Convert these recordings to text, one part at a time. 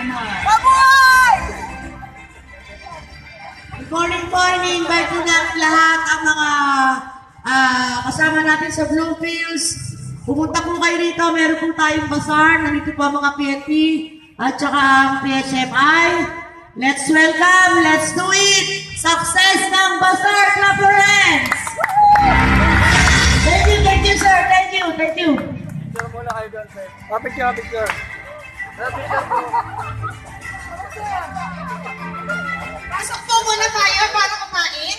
naman. Mabuhay! Good morning po, ini-invite ko na lahat ang mga kasama natin sa Bloomfields. Pumunta po kayo rito, meron po tayong bazaar, nandito po ang mga PNP at saka ang PHMI. Let's welcome, let's do it! Success ng Bazaar Club Friends! Thank you sir, thank you. Picture muna kayo doon, sir. Picture. Picture po. Pasok po muna tayo para kumain.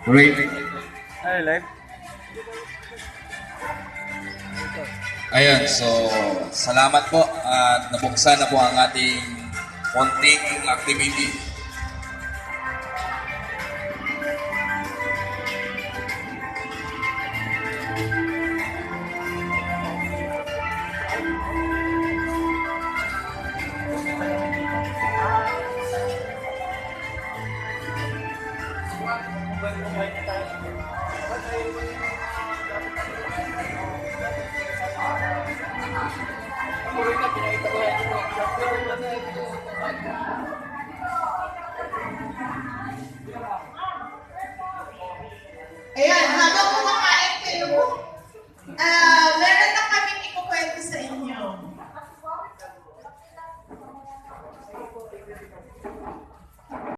Great. Ay, live. Ayun, so salamat po at nabuksan na po ang ating konting activity.